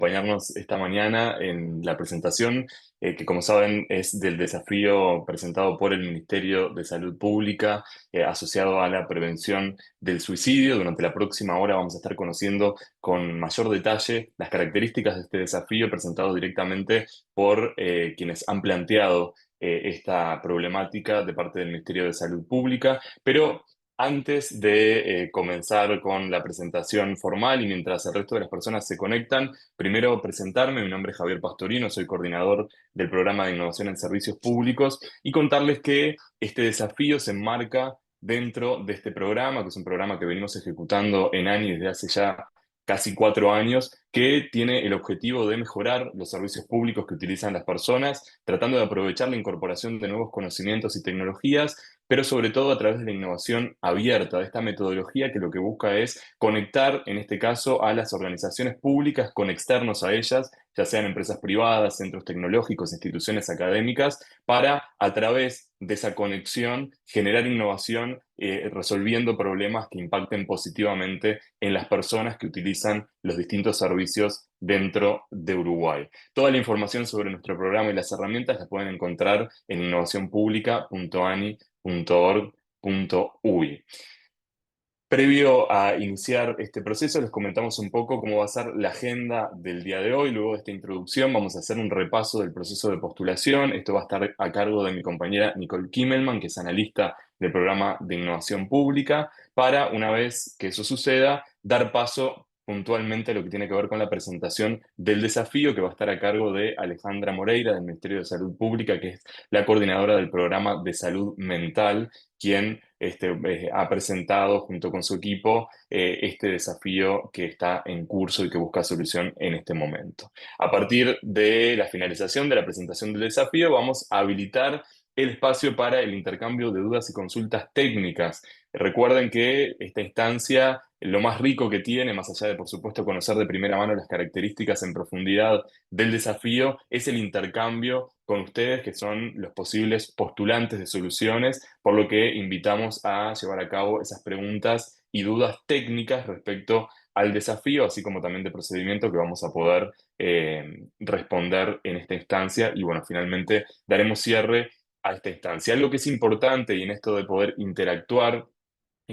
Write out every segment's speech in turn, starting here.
acompañarnos esta mañana en la presentación que, como saben, es del desafío presentado por el Ministerio de Salud Pública asociado a la prevención del suicidio. Durante la próxima hora vamos a estar conociendo con mayor detalle las características de este desafío presentado directamente por quienes han planteado esta problemática de parte del Ministerio de Salud Pública. Pero antes de comenzar con la presentación formal y mientras el resto de las personas se conectan, primero presentarme. Mi nombre es Javier Pastorino, soy coordinador del programa de innovación en servicios públicos, y contarles que este desafío se enmarca dentro de este programa, que es un programa que venimos ejecutando en ANI desde hace ya casi 4 años, que tiene el objetivo de mejorar los servicios públicos que utilizan las personas, tratando de aprovechar la incorporación de nuevos conocimientos y tecnologías, pero sobre todo a través de la innovación abierta, de esta metodología que lo que busca es conectar, en este caso, a las organizaciones públicas con externos a ellas, ya sean empresas privadas, centros tecnológicos, instituciones académicas, para, a través de esa conexión, generar innovación, resolviendo problemas que impacten positivamente en las personas que utilizan los distintos servicios dentro de Uruguay. Toda la información sobre nuestro programa y las herramientas la pueden encontrar en innovacionpublica.ani.org.uy. Previo a iniciar este proceso, les comentamos un poco cómo va a ser la agenda del día de hoy. Luego de esta introducción, vamos a hacer un repaso del proceso de postulación. Esto va a estar a cargo de mi compañera Nicole Kimmelman, que es analista del programa de innovación pública, para, una vez que eso suceda, dar paso puntualmente a lo que tiene que ver con la presentación del desafío, que va a estar a cargo de Alejandra Moreira, del Ministerio de Salud Pública, que es la coordinadora del programa de salud mental, quien ha presentado junto con su equipo este desafío que está en curso y que busca solución en este momento. A partir de la finalización de la presentación del desafío, vamos a habilitar el espacio para el intercambio de dudas y consultas técnicas. Recuerden que esta instancia, lo más rico que tiene, más allá de, por supuesto, conocer de primera mano las características en profundidad del desafío, es el intercambio con ustedes, que son los posibles postulantes de soluciones, por lo que invitamos a llevar a cabo esas preguntas y dudas técnicas respecto al desafío, así como también de procedimiento, que vamos a poder responder en esta instancia. Y bueno, finalmente daremos cierre a esta instancia. Algo que es importante, y en esto de poder interactuar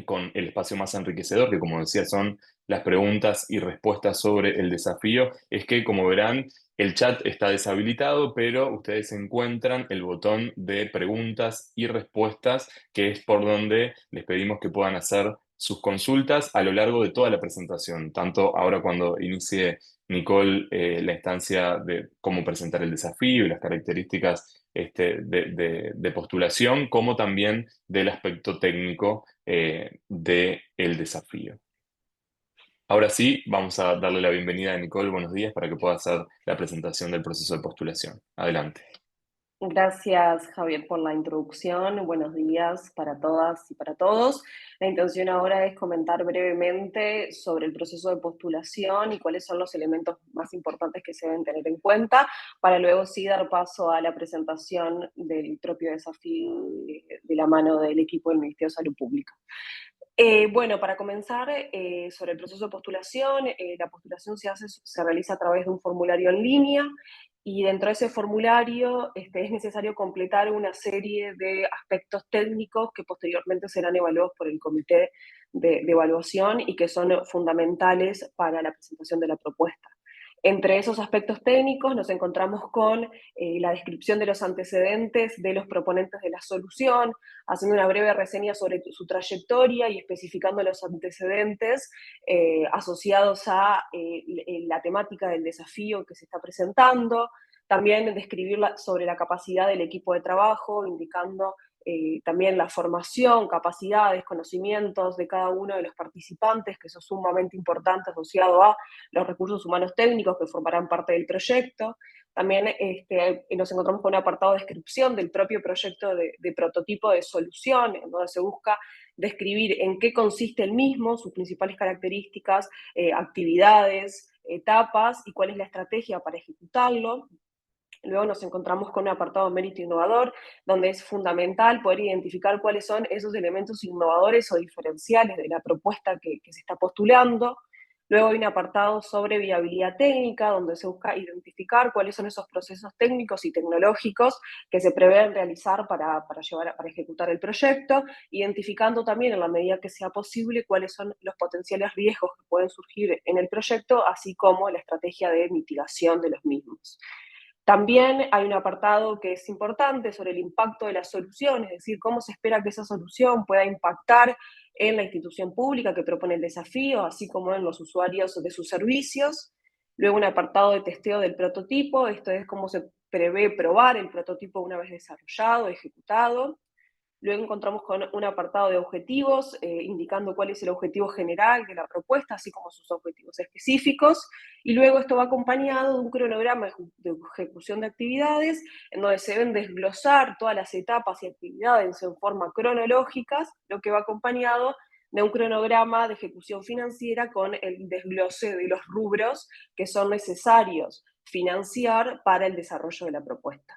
con el espacio más enriquecedor, que como decía son las preguntas y respuestas sobre el desafío, es que, como verán, el chat está deshabilitado, pero ustedes encuentran el botón de preguntas y respuestas, que es por donde les pedimos que puedan hacer sus consultas a lo largo de toda la presentación, tanto ahora cuando inicie Nicole la instancia de cómo presentar el desafío y las características de postulación, como también del aspecto técnico del desafío. Ahora sí, vamos a darle la bienvenida a Nicole. Buenos días, para que pueda hacer la presentación del proceso de postulación. Adelante. Gracias, Javier, por la introducción. Buenos días para todas y para todos. La intención ahora es comentar brevemente sobre el proceso de postulación y cuáles son los elementos más importantes que se deben tener en cuenta, para luego sí dar paso a la presentación del propio desafío de la mano del equipo del Ministerio de Salud Pública. Bueno, para comenzar, sobre el proceso de postulación, la postulación se realiza a través de un formulario en línea, y dentro de ese formulario es necesario completar una serie de aspectos técnicos que posteriormente serán evaluados por el comité de evaluación y que son fundamentales para la presentación de la propuesta. Entre esos aspectos técnicos nos encontramos con la descripción de los antecedentes de los proponentes de la solución, haciendo una breve reseña sobre su trayectoria y especificando los antecedentes asociados a la temática del desafío que se está presentando. También describir sobre la capacidad del equipo de trabajo, indicando también la formación, capacidades, conocimientos de cada uno de los participantes, que eso es sumamente importante, asociado a los recursos humanos técnicos que formarán parte del proyecto. También nos encontramos con un apartado de descripción del propio proyecto de prototipo de solución, en donde se busca describir en qué consiste el mismo, sus principales características, actividades, etapas y cuál es la estrategia para ejecutarlo. Luego nos encontramos con un apartado de mérito innovador, donde es fundamental poder identificar cuáles son esos elementos innovadores o diferenciales de la propuesta que se está postulando. Luego hay un apartado sobre viabilidad técnica, donde se busca identificar cuáles son esos procesos técnicos y tecnológicos que se prevén realizar para ejecutar el proyecto, identificando también en la medida que sea posible cuáles son los potenciales riesgos que pueden surgir en el proyecto, así como la estrategia de mitigación de los mismos. También hay un apartado que es importante sobre el impacto de la solución, es decir, cómo se espera que esa solución pueda impactar en la institución pública que propone el desafío, así como en los usuarios de sus servicios. Luego un apartado de testeo del prototipo, esto es cómo se prevé probar el prototipo una vez desarrollado, ejecutado. Luego encontramos con un apartado de objetivos, indicando cuál es el objetivo general de la propuesta, así como sus objetivos específicos. Y luego esto va acompañado de un cronograma de ejecución de actividades, en donde se deben desglosar todas las etapas y actividades en forma cronológicas, lo que va acompañado de un cronograma de ejecución financiera con el desglose de los rubros que son necesarios financiar para el desarrollo de la propuesta.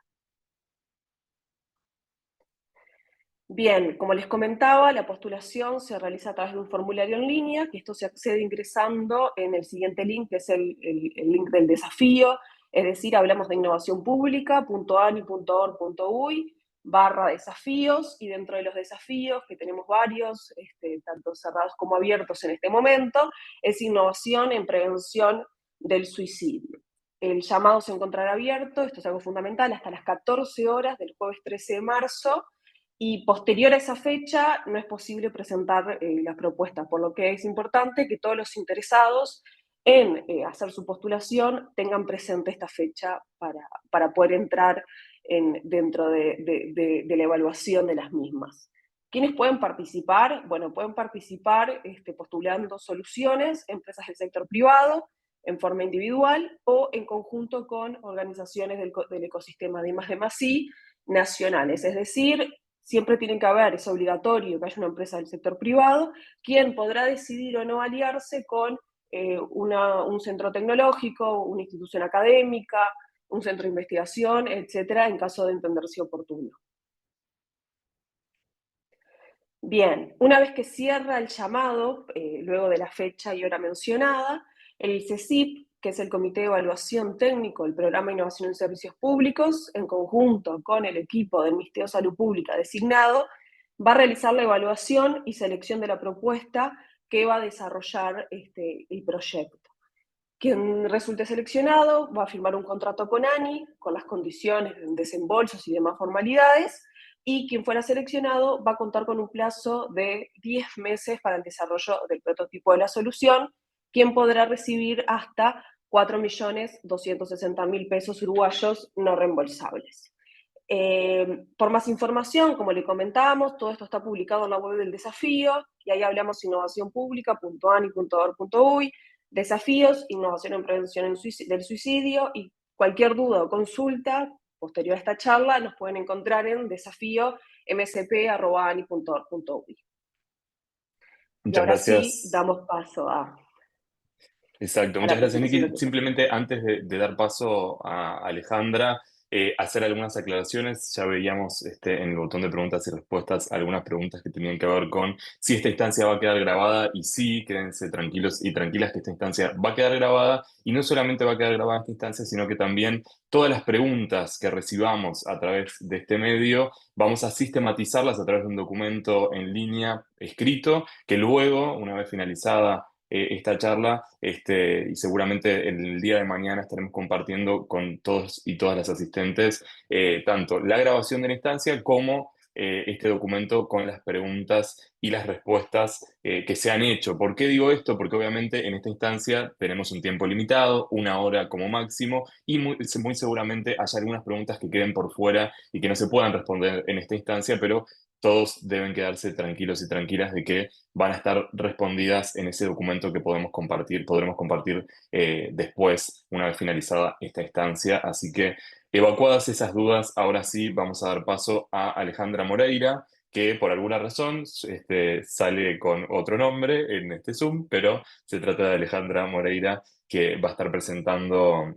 Bien, como les comentaba, la postulación se realiza a través de un formulario en línea, que esto se accede ingresando en el siguiente link, que es el link del desafío, es decir, hablamos de innovacionpublica.ani.org.uy/desafíos, y dentro de los desafíos, que tenemos varios, tanto cerrados como abiertos en este momento, es innovación en prevención del suicidio. El llamado se encontrará abierto, esto es algo fundamental, hasta las 14 horas del jueves 13 de marzo, y posterior a esa fecha no es posible presentar la propuesta, por lo que es importante que todos los interesados en hacer su postulación tengan presente esta fecha para poder entrar dentro de la evaluación de las mismas. ¿Quiénes pueden participar? Bueno, pueden participar postulando soluciones, empresas del sector privado, en forma individual o en conjunto con organizaciones del ecosistema de I+D+I nacionales. Es decir, siempre tiene que haber, es obligatorio que haya una empresa del sector privado, quien podrá decidir o no aliarse con un centro tecnológico, una institución académica, un centro de investigación, etcétera, en caso de entenderse oportuno. Bien, una vez que cierra el llamado, luego de la fecha y hora mencionada, el CECIP, que es el Comité de Evaluación Técnico del Programa de Innovación en Servicios Públicos, en conjunto con el equipo del Ministerio de Salud Pública designado, va a realizar la evaluación y selección de la propuesta que va a desarrollar el proyecto. Quien resulte seleccionado va a firmar un contrato con ANI, con las condiciones de desembolsos y demás formalidades, y quien fuera seleccionado va a contar con un plazo de 10 meses para el desarrollo del prototipo de la solución, quien podrá recibir hasta 4.260.000 pesos uruguayos no reembolsables. Por más información, como le comentábamos, todo esto está publicado en la web del desafío, y ahí hablamos innovacionpublica.ani.org.uy, desafíos, innovación en prevención del suicidio, y cualquier duda o consulta posterior a esta charla nos pueden encontrar en desafío.msp.ani.org.uy. Y Muchas ahora sí, gracias. damos paso Exacto, a la muchas gracias, presentación Nicky. del desafío. Simplemente antes de dar paso a Alejandra, hacer algunas aclaraciones. Ya veíamos en el botón de preguntas y respuestas algunas preguntas que tenían que ver con si esta instancia va a quedar grabada, y sí, quédense tranquilos y tranquilas que esta instancia va a quedar grabada, y no solamente va a quedar grabada esta instancia, sino que también todas las preguntas que recibamos a través de este medio vamos a sistematizarlas a través de un documento en línea escrito que luego, una vez finalizada esta charla, y seguramente el día de mañana estaremos compartiendo con todos y todas las asistentes tanto la grabación de la instancia como este documento con las preguntas y las respuestas que se han hecho. ¿Por qué digo esto? Porque obviamente en esta instancia tenemos un tiempo limitado, 1 hora como máximo, y muy seguramente haya algunas preguntas que queden por fuera y que no se puedan responder en esta instancia, pero todos deben quedarse tranquilos y tranquilas de que van a estar respondidas en ese documento que podremos compartir después, una vez finalizada esta instancia. Así que, evacuadas esas dudas, ahora sí vamos a dar paso a Alejandra Moreira, que por alguna razón sale con otro nombre en este Zoom, pero se trata de Alejandra Moreira, que va a estar presentando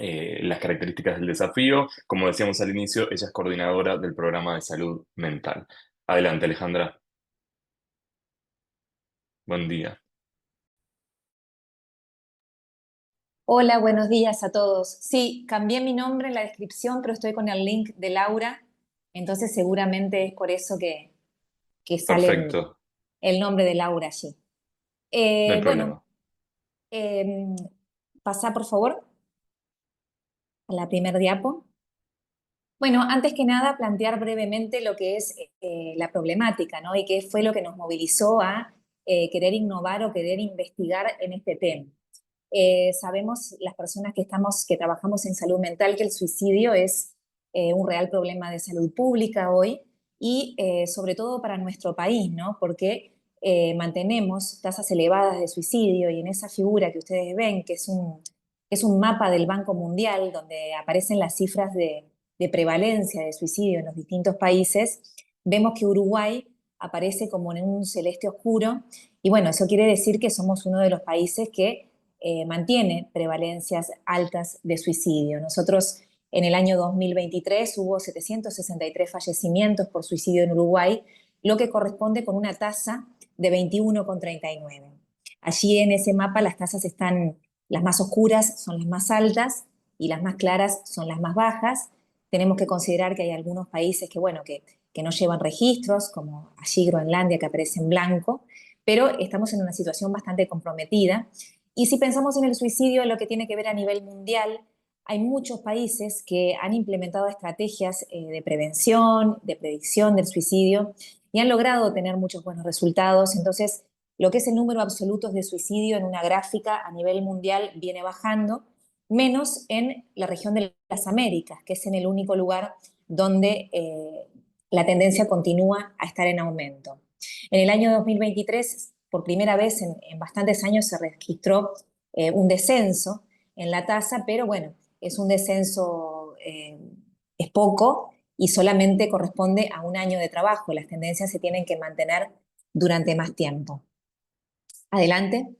las características del desafío. Como decíamos al inicio, ella es coordinadora del programa de salud mental. Adelante, Alejandra. Buen día. Hola, buenos días a todos. Sí, cambié mi nombre en la descripción, pero estoy con el link de Laura, entonces seguramente es por eso que sale Perfecto, el nombre de Laura allí. no hay Bueno, problema. em, pasá por favor a la primer diapo. Bueno, antes que nada, plantear brevemente lo que es la problemática, ¿no? Y qué fue lo que nos movilizó a querer innovar o querer investigar en este tema. Sabemos las personas que trabajamos en salud mental que el suicidio es un real problema de salud pública hoy y sobre todo para nuestro país, ¿no? Porque mantenemos tasas elevadas de suicidio y en esa figura que ustedes ven, es un mapa del Banco Mundial donde aparecen las cifras de prevalencia de suicidio en los distintos países, vemos que Uruguay aparece como en un celeste oscuro y bueno, eso quiere decir que somos uno de los países que mantiene prevalencias altas de suicidio. Nosotros en el año 2023 hubo 763 fallecimientos por suicidio en Uruguay, lo que corresponde con una tasa de 21,39. Allí en ese mapa las tasas están, las más oscuras son las más altas y las más claras son las más bajas. Tenemos que considerar que hay algunos países que no llevan registros, como allí Groenlandia, que aparece en blanco, pero estamos en una situación bastante comprometida. Y si pensamos en el suicidio, en lo que tiene que ver a nivel mundial, hay muchos países que han implementado estrategias de prevención, de predicción del suicidio y han logrado tener muchos buenos resultados. Entonces, lo que es el número absoluto de suicidio en una gráfica a nivel mundial viene bajando, menos en la región de las Américas, que es en el único lugar donde la tendencia continúa a estar en aumento. En el año 2023, por primera vez en bastantes años, se registró un descenso en la tasa, pero bueno, es un descenso, es poco y solamente corresponde a un año de trabajo. Las tendencias se tienen que mantener durante más tiempo. Adelante.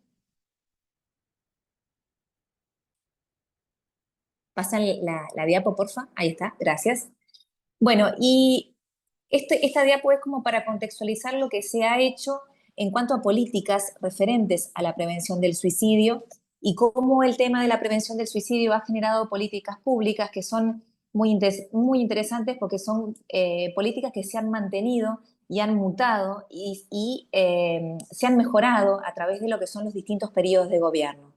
Pasan la diapo, porfa. Ahí está, gracias. Bueno, y esta diapo es como para contextualizar lo que se ha hecho en cuanto a políticas referentes a la prevención del suicidio y cómo el tema de la prevención del suicidio ha generado políticas públicas que son muy interesantes porque son políticas que se han mantenido y han mutado y se han mejorado a través de lo que son los distintos periodos de gobierno.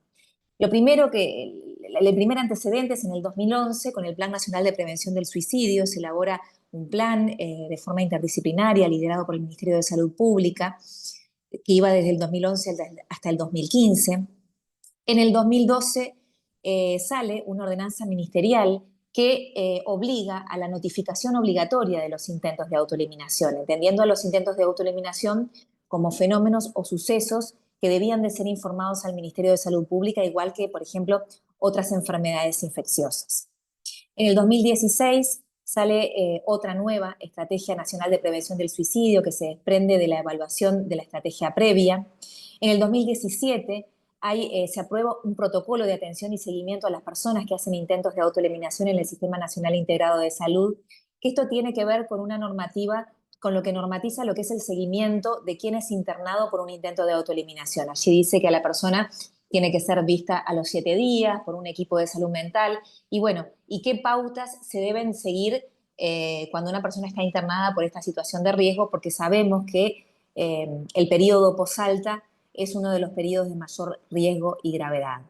El primer antecedente es en el 2011, con el Plan Nacional de Prevención del Suicidio, se elabora un plan de forma interdisciplinaria liderado por el Ministerio de Salud Pública, que iba desde el 2011 hasta el 2015. En el 2012 sale una ordenanza ministerial que obliga a la notificación obligatoria de los intentos de autoeliminación, entendiendo a los intentos de autoeliminación como fenómenos o sucesos que debían de ser informados al Ministerio de Salud Pública, igual que, por ejemplo, otras enfermedades infecciosas. En el 2016 sale otra nueva Estrategia Nacional de Prevención del Suicidio que se desprende de la evaluación de la estrategia previa. En el 2017 se aprueba un protocolo de atención y seguimiento a las personas que hacen intentos de autoeliminación en el Sistema Nacional Integrado de Salud, que esto tiene que ver con una normativa, con lo que normatiza lo que es el seguimiento de quien es internado por un intento de autoeliminación. Allí dice que a la persona tiene que ser vista a los 7 días por un equipo de salud mental y bueno, y qué pautas se deben seguir cuando una persona está internada por esta situación de riesgo, porque sabemos que el periodo posalta es uno de los periodos de mayor riesgo y gravedad.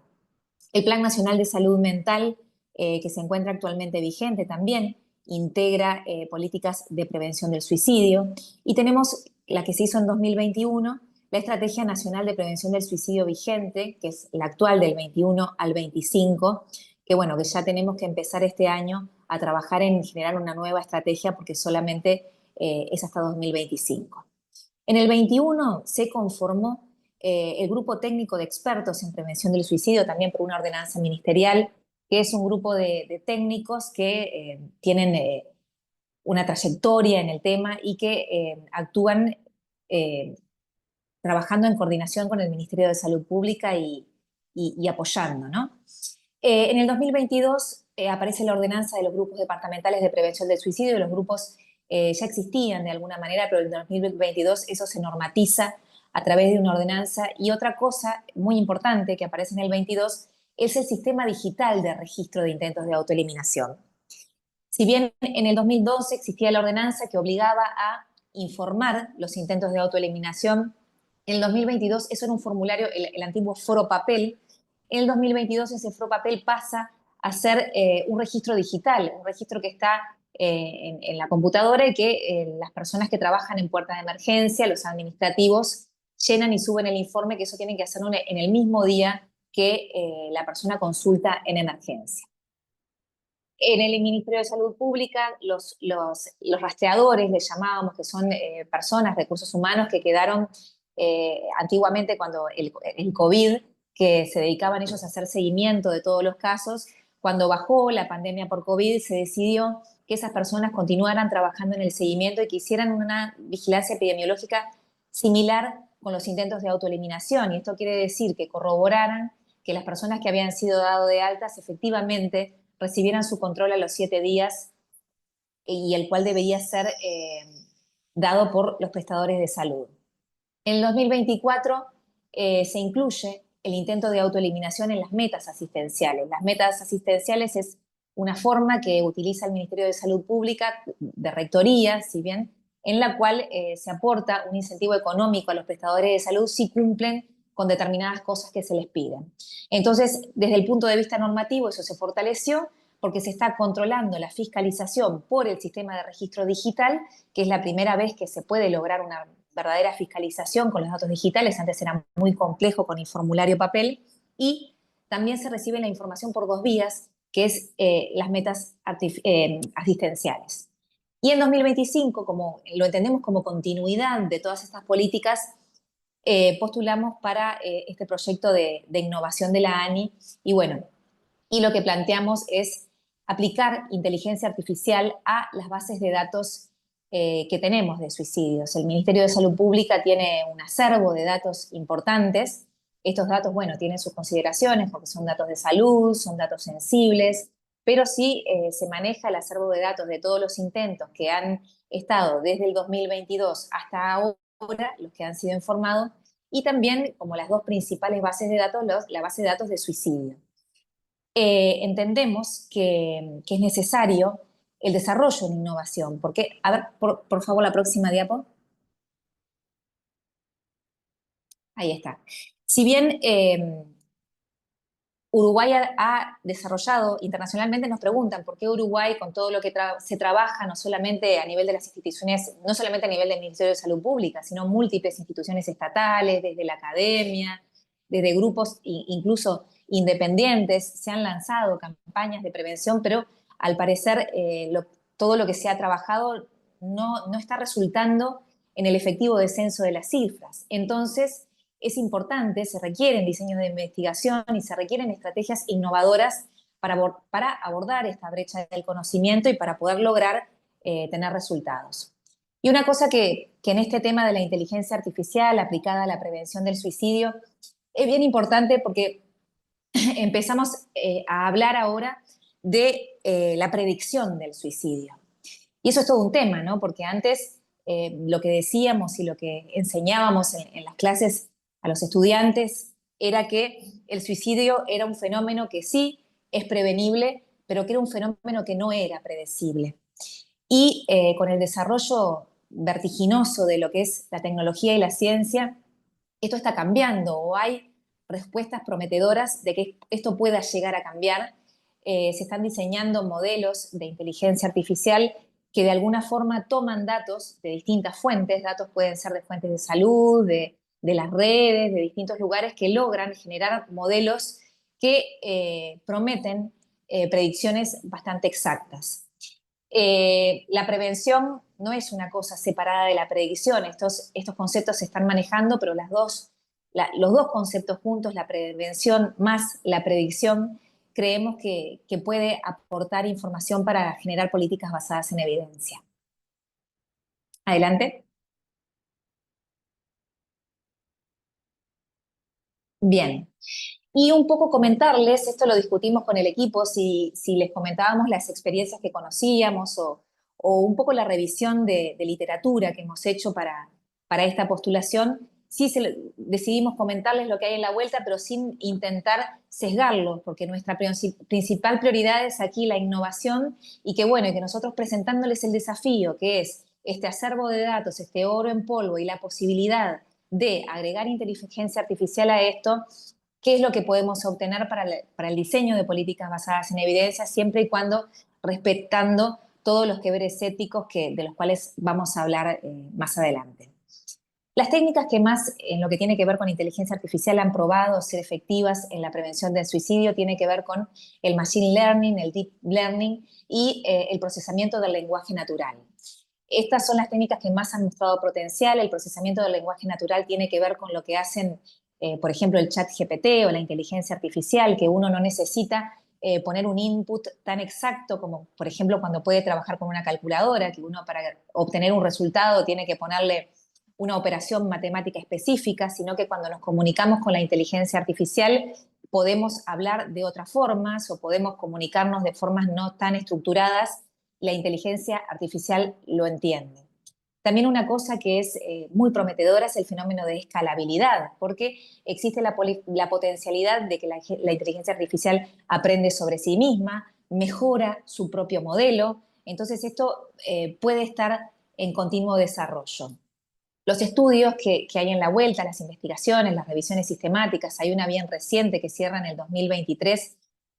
El Plan Nacional de Salud Mental, que se encuentra actualmente vigente también, integra políticas de prevención del suicidio. Y tenemos la que se hizo en 2021, la Estrategia Nacional de Prevención del Suicidio vigente, que es la actual del 21 al 25, que bueno, que ya tenemos que empezar este año a trabajar en generar una nueva estrategia porque solamente es hasta 2025. En el 21 se conformó el Grupo Técnico de Expertos en Prevención del Suicidio, también por una ordenanza ministerial, que es un grupo de técnicos que tienen una trayectoria en el tema y que actúan eh, trabajando en coordinación con el Ministerio de Salud Pública y apoyando, ¿no? En el 2022 aparece la ordenanza de los grupos departamentales de prevención del suicidio. Los grupos ya existían de alguna manera, pero en el 2022 eso se normatiza a través de una ordenanza. Y otra cosa muy importante que aparece en el 22 es el sistema digital de registro de intentos de autoeliminación. Si bien en el 2012 existía la ordenanza que obligaba a informar los intentos de autoeliminación, en el 2022 eso era un formulario, el antiguo foro papel. En el 2022 ese foro papel pasa a ser un registro digital, un registro que está en la computadora y que las personas que trabajan en puerta de emergencia, los administrativos, llenan y suben el informe, que eso tienen que hacerlo en el mismo día que la persona consulta en emergencia. En el Ministerio de Salud Pública, los rastreadores, les llamábamos, que son personas, recursos humanos, que quedaron antiguamente cuando el COVID, que se dedicaban ellos a hacer seguimiento de todos los casos. Cuando bajó la pandemia por COVID, se decidió que esas personas continuaran trabajando en el seguimiento y que hicieran una vigilancia epidemiológica similar con los intentos de autoeliminación. Y esto quiere decir que corroboraran que las personas que habían sido dado de altas efectivamente recibieran su control a los 7 días y el cual debería ser dado por los prestadores de salud. En el 2024 se incluye el intento de autoeliminación en las metas asistenciales. Las metas asistenciales es una forma que utiliza el Ministerio de Salud Pública de rectoría, si bien, en la cual se aporta un incentivo económico a los prestadores de salud si cumplen con determinadas cosas que se les piden. Entonces, desde el punto de vista normativo, eso se fortaleció porque se está controlando la fiscalización por el sistema de registro digital, que es la primera vez que se puede lograr una verdadera fiscalización con los datos digitales. Antes era muy complejo con el formulario papel, y también se recibe la información por 2 vías, que es las metas asistenciales. Y en 2025, como lo entendemos como continuidad de todas estas políticas, postulamos para este proyecto de innovación de la ANI, y bueno, y lo que planteamos es aplicar inteligencia artificial a las bases de datos que tenemos de suicidios. El Ministerio de Salud Pública tiene un acervo de datos importantes. Estos datos, bueno, tienen sus consideraciones porque son datos de salud, son datos sensibles, pero sí se maneja el acervo de datos de todos los intentos que han estado desde el 2022 hasta ahora, los que han sido informados, y también como las 2 principales bases de datos, la base de datos de suicidio. Entendemos que es necesario el desarrollo de innovación, porque, a ver, por favor, la próxima diapo. Ahí está. Si bien Uruguay ha desarrollado, internacionalmente nos preguntan por qué Uruguay, con todo lo que se trabaja, no solamente a nivel de las instituciones, no solamente a nivel del Ministerio de Salud Pública, sino múltiples instituciones estatales, desde la academia, desde grupos incluso independientes, se han lanzado campañas de prevención, pero al parecer todo lo que se ha trabajado no está resultando en el efectivo descenso de las cifras. Entonces, es importante, se requieren diseños de investigación y se requieren estrategias innovadoras para abordar esta brecha del conocimiento y para poder lograr tener resultados. Y una cosa que en este tema de la inteligencia artificial aplicada a la prevención del suicidio es bien importante, porque empezamos a hablar ahora de la predicción del suicidio. Y eso es todo un tema, ¿no? Porque antes lo que decíamos y lo que enseñábamos en las clases a los estudiantes era que el suicidio era un fenómeno que sí es prevenible, pero que era un fenómeno que no era predecible. Y con el desarrollo vertiginoso de lo que es la tecnología y la ciencia, esto está cambiando, o hay respuestas prometedoras de que esto pueda llegar a cambiar. Se están diseñando modelos de inteligencia artificial que de alguna forma toman datos de distintas fuentes. Datos pueden ser de fuentes de salud, de las redes, de distintos lugares, que logran generar modelos que prometen predicciones bastante exactas. La prevención no es una cosa separada de la predicción. Estos conceptos se están manejando, pero los dos conceptos juntos, la prevención más la predicción, creemos que puede aportar información para generar políticas basadas en evidencia. Adelante. Bien. Y un poco comentarles, esto lo discutimos con el equipo, si les comentábamos las experiencias que conocíamos o un poco la revisión de literatura que hemos hecho para esta postulación, sí decidimos comentarles lo que hay en la vuelta, pero sin intentar sesgarlo, porque nuestra principal prioridad es aquí la innovación y que bueno, y que nosotros presentándoles el desafío, que es este acervo de datos, este oro en polvo y la posibilidad de agregar inteligencia artificial a esto, qué es lo que podemos obtener para el diseño de políticas basadas en evidencia, siempre y cuando respetando todos los deberes éticos de los cuales vamos a hablar más adelante. Las técnicas que más en lo que tiene que ver con inteligencia artificial han probado ser efectivas en la prevención del suicidio tiene que ver con el machine learning, el deep learning y el procesamiento del lenguaje natural. Estas son las técnicas que más han mostrado potencial. El procesamiento del lenguaje natural tiene que ver con lo que hacen, por ejemplo, el chat GPT o la inteligencia artificial, que uno no necesita poner un input tan exacto como, por ejemplo, cuando puede trabajar con una calculadora, que uno para obtener un resultado tiene que ponerle una operación matemática específica, sino que cuando nos comunicamos con la inteligencia artificial podemos hablar de otras formas o podemos comunicarnos de formas no tan estructuradas. La inteligencia artificial lo entiende. También una cosa que es muy prometedora es el fenómeno de escalabilidad, porque existe la potencialidad de que la inteligencia artificial aprende sobre sí misma, mejora su propio modelo, entonces esto puede estar en continuo desarrollo. Los estudios que hay en la vuelta, las investigaciones, las revisiones sistemáticas, hay una bien reciente que cierra en el 2023,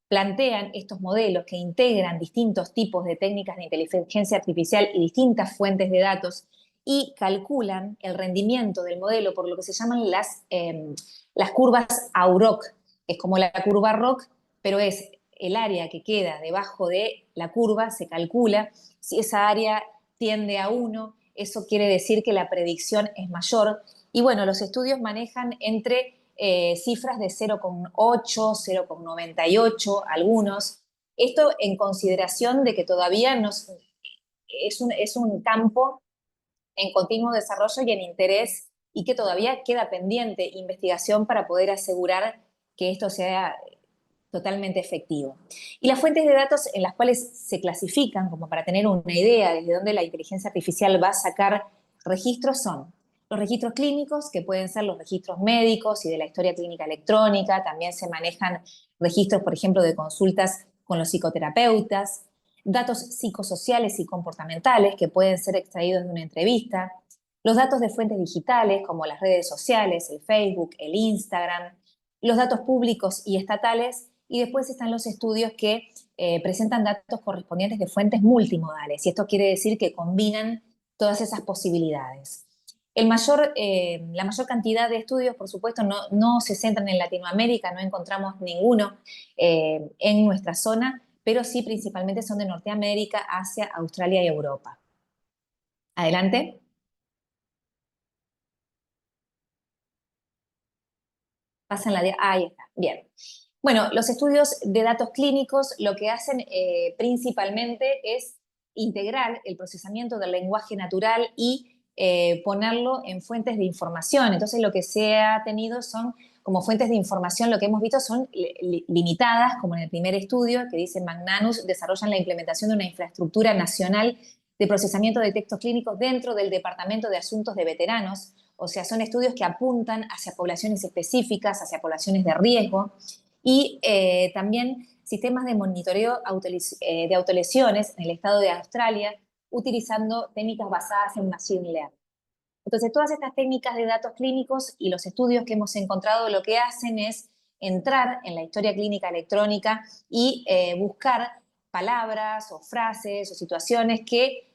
plantean estos modelos que integran distintos tipos de técnicas de inteligencia artificial y distintas fuentes de datos y calculan el rendimiento del modelo por lo que se llaman las curvas AUROC, que es como la curva ROC, pero es el área que queda debajo de la curva, se calcula, si esa área tiende a 1, eso quiere decir que la predicción es mayor. Y bueno, los estudios manejan entre cifras de 0,8, 0,98, algunos. Esto en consideración de que todavía es un campo en continuo desarrollo y en interés y que todavía queda pendiente investigación para poder asegurar que esto sea totalmente efectivo. Y las fuentes de datos en las cuales se clasifican, como para tener una idea desde dónde la inteligencia artificial va a sacar registros, son los registros clínicos, que pueden ser los registros médicos y de la historia clínica electrónica. También se manejan registros, por ejemplo, de consultas con los psicoterapeutas, datos psicosociales y comportamentales que pueden ser extraídos de una entrevista, los datos de fuentes digitales como las redes sociales, el Facebook, el Instagram, los datos públicos y estatales. Y después están los estudios que presentan datos correspondientes de fuentes multimodales, y esto quiere decir que combinan todas esas posibilidades. La mayor cantidad de estudios, por supuesto, no se centran en Latinoamérica, no encontramos ninguno en nuestra zona, pero sí principalmente son de Norteamérica, Asia, Australia y Europa. Adelante. Pasan ahí está, bien. Bueno, los estudios de datos clínicos lo que hacen principalmente es integrar el procesamiento del lenguaje natural y ponerlo en fuentes de información. Entonces lo que se ha tenido son como fuentes de información, lo que hemos visto son limitadas, como en el primer estudio que dice Magnanus, desarrollan la implementación de una infraestructura nacional de procesamiento de textos clínicos dentro del Departamento de Asuntos de Veteranos. O sea, son estudios que apuntan hacia poblaciones específicas, hacia poblaciones de riesgo, y también sistemas de monitoreo de autolesiones en el estado de Australia, utilizando técnicas basadas en machine learning. Entonces, todas estas técnicas de datos clínicos y los estudios que hemos encontrado lo que hacen es entrar en la historia clínica electrónica y buscar palabras o frases o situaciones que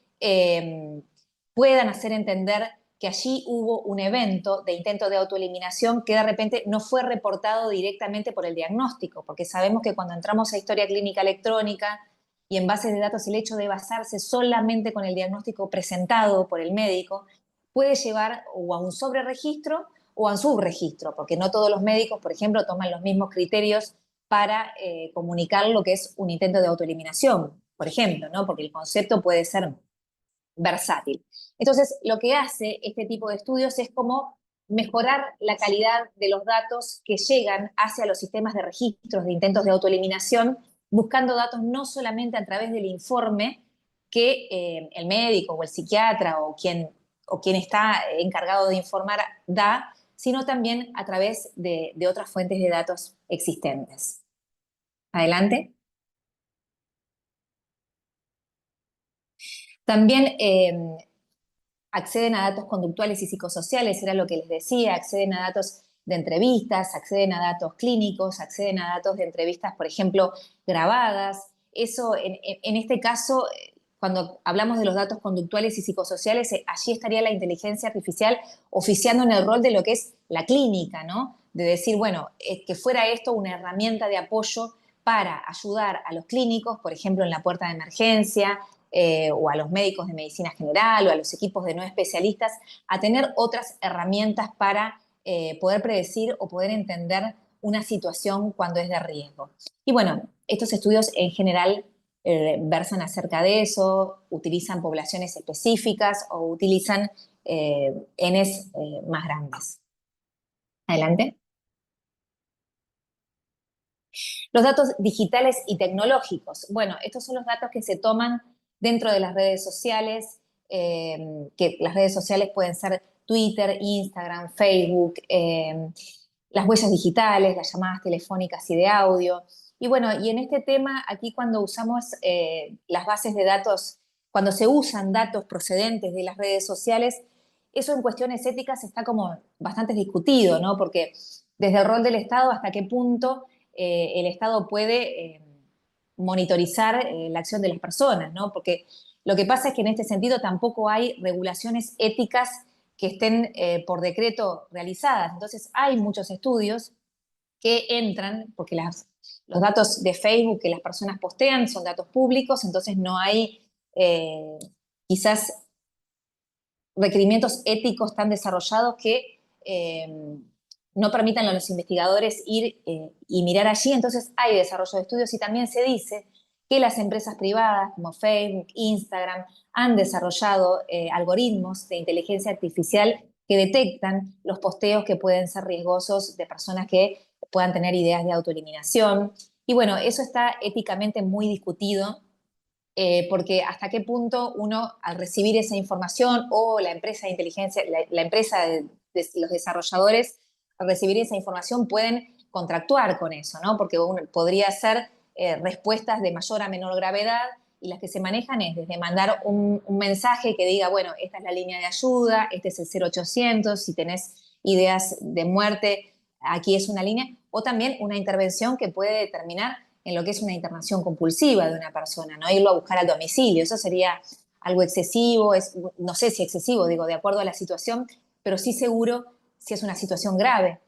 puedan hacer entender que allí hubo un evento de intento de autoeliminación que de repente no fue reportado directamente por el diagnóstico, porque sabemos que cuando entramos a historia clínica electrónica y en bases de datos el hecho de basarse solamente con el diagnóstico presentado por el médico puede llevar o a un sobreregistro o a un subregistro, porque no todos los médicos, por ejemplo, toman los mismos criterios para comunicar lo que es un intento de autoeliminación, por ejemplo, ¿no? Porque el concepto puede ser versátil. Entonces, lo que hace este tipo de estudios es como mejorar la calidad de los datos que llegan hacia los sistemas de registros de intentos de autoeliminación, buscando datos no solamente a través del informe que el médico o el psiquiatra o quien está encargado de informar da, sino también a través de otras fuentes de datos existentes. Adelante. También acceden a datos conductuales y psicosociales, era lo que les decía, acceden a datos de entrevistas, acceden a datos clínicos, acceden a datos de entrevistas, por ejemplo, grabadas. Eso, en este caso, cuando hablamos de los datos conductuales y psicosociales, allí estaría la inteligencia artificial oficiando en el rol de lo que es la clínica, ¿no? De decir, bueno, que fuera esto una herramienta de apoyo para ayudar a los clínicos, por ejemplo, en la puerta de emergencia, o a los médicos de medicina general o a los equipos de no especialistas, a tener otras herramientas para poder predecir o poder entender una situación cuando es de riesgo. Y bueno, estos estudios en general versan acerca de eso, utilizan poblaciones específicas o utilizan Ns más grandes. Adelante. Los datos digitales y tecnológicos. Bueno, estos son los datos que se toman dentro de las redes sociales, que las redes sociales pueden ser Twitter, Instagram, Facebook, las huellas digitales, las llamadas telefónicas y de audio. Y bueno, y en este tema, aquí cuando usamos las bases de datos, cuando se usan datos procedentes de las redes sociales, eso en cuestiones éticas está como bastante discutido, ¿no? Porque desde el rol del Estado, hasta qué punto el Estado puede monitorizar la acción de las personas, ¿no? Porque lo que pasa es que en este sentido tampoco hay regulaciones éticas que estén por decreto realizadas. Entonces hay muchos estudios que entran, porque los datos de Facebook que las personas postean son datos públicos, entonces no hay quizás requerimientos éticos tan desarrollados que no permitan a los investigadores ir y mirar allí. Entonces hay desarrollo de estudios y también se dice que las empresas privadas como Facebook, Instagram, han desarrollado algoritmos de inteligencia artificial que detectan los posteos que pueden ser riesgosos de personas que puedan tener ideas de autoeliminación. Y bueno, eso está éticamente muy discutido, porque hasta qué punto uno, al recibir esa información, o la empresa de inteligencia, la empresa de los desarrolladores, al recibir esa información pueden contractuar con eso, ¿no? Porque uno podría ser respuestas de mayor a menor gravedad, y las que se manejan es desde mandar un mensaje que diga, bueno, esta es la línea de ayuda, este es el 0800, si tenés ideas de muerte, aquí es una línea, o también una intervención que puede determinar en lo que es una internación compulsiva de una persona, ¿no? Irlo a buscar al domicilio. Eso sería algo excesivo, no sé si excesivo, digo, de acuerdo a la situación, pero sí seguro si es una situación grave.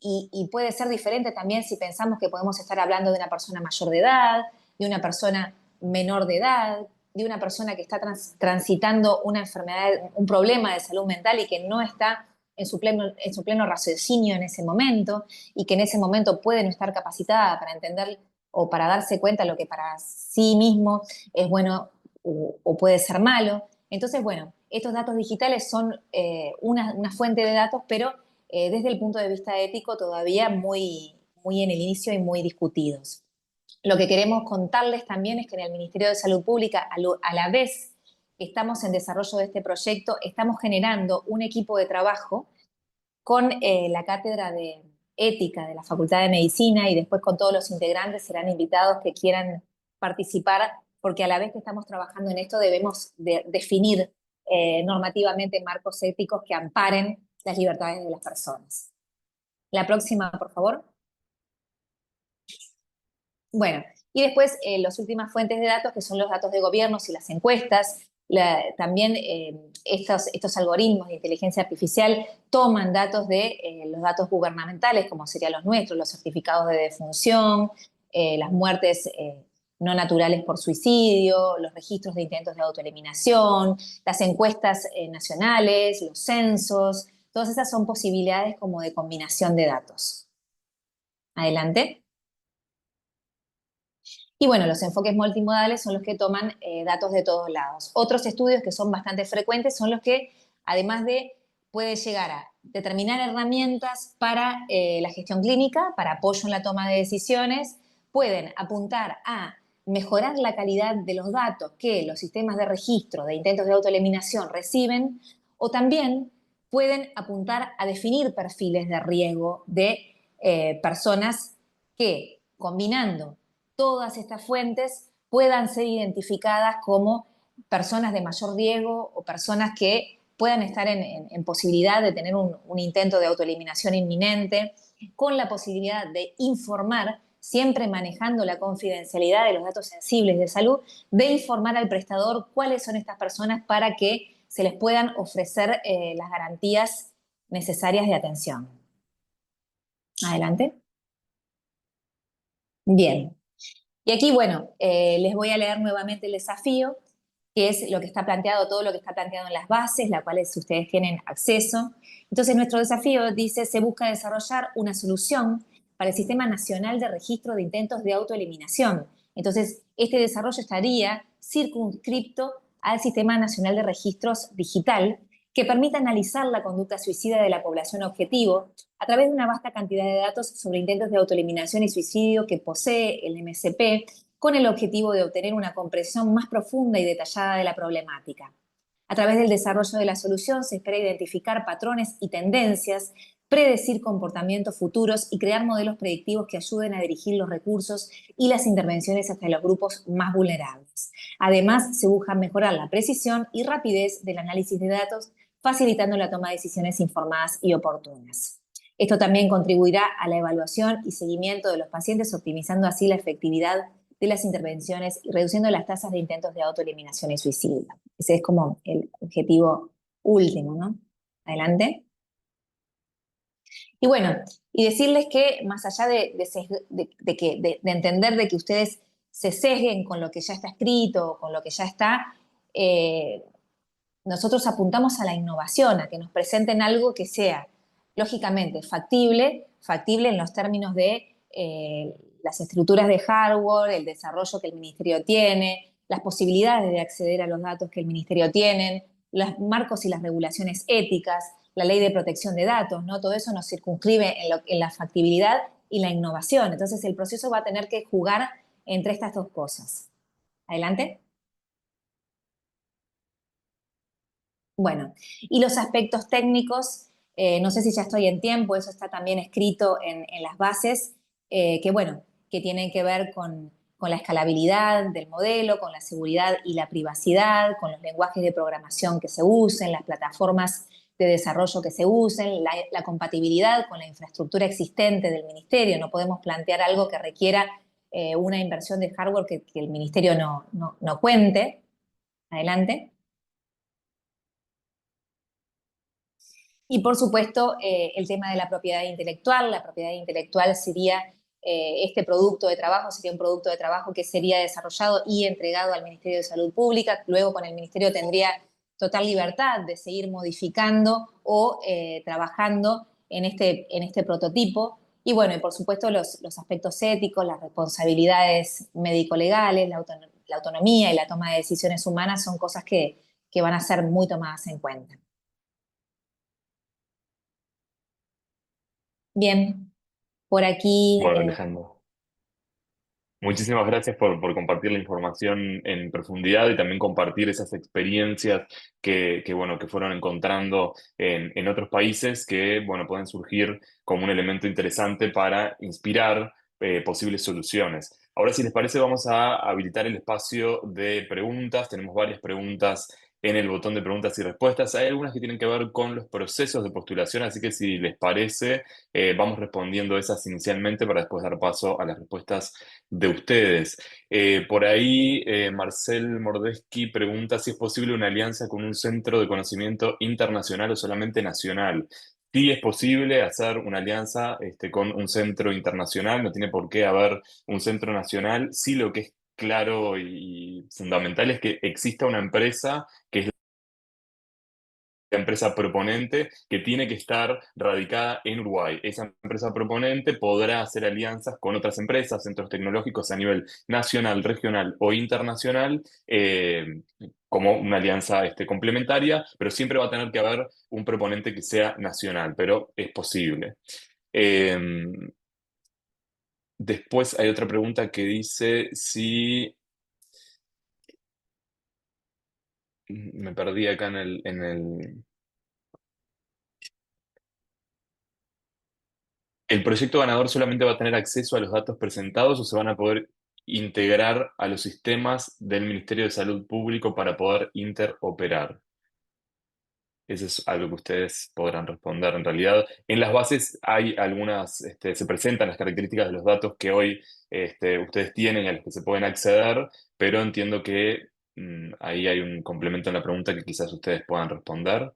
Y puede ser diferente también si pensamos que podemos estar hablando de una persona mayor de edad, de una persona menor de edad, de una persona que está transitando una enfermedad, un problema de salud mental y que no está en su pleno raciocinio en ese momento, y que en ese momento puede no estar capacitada para entender o para darse cuenta lo que para sí mismo es bueno o puede ser malo. Entonces, bueno, estos datos digitales son una fuente de datos, pero desde el punto de vista ético todavía muy, muy en el inicio y muy discutidos. Lo que queremos contarles también es que en el Ministerio de Salud Pública, a la vez que estamos en desarrollo de este proyecto, estamos generando un equipo de trabajo con la Cátedra de Ética de la Facultad de Medicina, y después con todos los integrantes serán invitados que quieran participar, porque a la vez que estamos trabajando en esto debemos definir normativamente marcos éticos que amparen las libertades de las personas. La próxima, por favor. Bueno, y después las últimas fuentes de datos, que son los datos de gobiernos y las encuestas. También estos algoritmos de inteligencia artificial toman datos de los datos gubernamentales, como serían los nuestros, los certificados de defunción, las muertes no naturales por suicidio, los registros de intentos de autoeliminación, las encuestas nacionales, los censos. Todas esas son posibilidades como de combinación de datos. Adelante. Y bueno, los enfoques multimodales son los que toman datos de todos lados. Otros estudios que son bastante frecuentes son los que, además de, puede llegar a determinar herramientas para la gestión clínica, para apoyo en la toma de decisiones, pueden apuntar a mejorar la calidad de los datos que los sistemas de registro de intentos de autoeliminación reciben, o también pueden apuntar a definir perfiles de riesgo de personas que, combinando todas estas fuentes, puedan ser identificadas como personas de mayor riesgo o personas que puedan estar en posibilidad de tener un intento de autoeliminación inminente, con la posibilidad de informar, siempre manejando la confidencialidad de los datos sensibles de salud, de informar al prestador cuáles son estas personas para que se les puedan ofrecer las garantías necesarias de atención. Adelante. Bien. Y aquí, bueno, les voy a leer nuevamente el desafío, que es lo que está planteado, todo lo que está planteado en las bases, las cuales ustedes tienen acceso. Entonces, nuestro desafío dice, se busca desarrollar una solución para el Sistema Nacional de Registro de Intentos de Autoeliminación. Entonces, este desarrollo estaría circunscripto al Sistema Nacional de Registros Digital, que permita analizar la conducta suicida de la población objetivo a través de una vasta cantidad de datos sobre intentos de autoeliminación y suicidio que posee el MSP, con el objetivo de obtener una comprensión más profunda y detallada de la problemática. A través del desarrollo de la solución se espera identificar patrones y tendencias, predecir comportamientos futuros y crear modelos predictivos que ayuden a dirigir los recursos y las intervenciones hacia los grupos más vulnerables. Además, se busca mejorar la precisión y rapidez del análisis de datos, facilitando la toma de decisiones informadas y oportunas. Esto también contribuirá a la evaluación y seguimiento de los pacientes, optimizando así la efectividad de las intervenciones y reduciendo las tasas de intentos de autoeliminación y suicidio. Ese es como el objetivo último, ¿no? Adelante. Y bueno, y decirles que más allá de entender de que ustedes se sesguen con lo que ya está escrito, con lo que ya está, nosotros apuntamos a la innovación, a que nos presenten algo que sea, lógicamente, factible en los términos de las estructuras de hardware, el desarrollo que el ministerio tiene, las posibilidades de acceder a los datos que el ministerio tiene, los marcos y las regulaciones éticas, la ley de protección de datos, ¿no? Todo eso nos circunscribe en la factibilidad y la innovación. Entonces, el proceso va a tener que jugar entre estas dos cosas. Adelante. Bueno, y los aspectos técnicos, no sé si ya estoy en tiempo, eso está también escrito en las bases, que bueno, que tienen que ver con la escalabilidad del modelo, con la seguridad y la privacidad, con los lenguajes de programación que se usen, las plataformas de desarrollo que se usen, la compatibilidad con la infraestructura existente del ministerio. No podemos plantear algo que requiera una inversión de hardware que el ministerio no cuente. Adelante. Y por supuesto, el tema de la propiedad intelectual. La propiedad intelectual sería este producto de trabajo, sería un producto de trabajo que sería desarrollado y entregado al Ministerio de Salud Pública. Luego con el Ministerio tendría total libertad de seguir modificando o trabajando en este prototipo. Y bueno, y por supuesto los aspectos éticos, las responsabilidades médico-legales, la autonomía y la toma de decisiones humanas son cosas que van a ser muy tomadas en cuenta. Bien, por aquí, Bueno, Alejandro, muchísimas gracias por compartir la información en profundidad y también compartir esas experiencias bueno, que fueron encontrando en otros países que, bueno, pueden surgir como un elemento interesante para inspirar posibles soluciones. Ahora, si les parece, vamos a habilitar el espacio de preguntas. Tenemos varias preguntas en el botón de preguntas y respuestas. Hay algunas que tienen que ver con los procesos de postulación, así que si les parece, vamos respondiendo esas inicialmente para después dar paso a las respuestas de ustedes. Por ahí, Marcel Mordeschi pregunta si es posible una alianza con un centro de conocimiento internacional o solamente nacional. Sí es posible hacer una alianza con un centro internacional, no tiene por qué haber un centro nacional. Sí, lo que es claro y fundamental es que exista una empresa que es la empresa proponente que tiene que estar radicada en Uruguay. Esa empresa proponente podrá hacer alianzas con otras empresas, centros tecnológicos a nivel nacional, regional o internacional, como una alianza complementaria, pero siempre va a tener que haber un proponente que sea nacional, pero es posible. Eh, Después hay otra pregunta que dice si... Me perdí acá en el... ¿El proyecto ganador solamente va a tener acceso a los datos presentados o se van a poder integrar a los sistemas del Ministerio de Salud Público para poder interoperar? Eso es algo que ustedes podrán responder. En realidad, en las bases hay algunas, se presentan las características de los datos que hoy ustedes tienen y a los que se pueden acceder, pero entiendo que ahí hay un complemento en la pregunta que quizás ustedes puedan responder.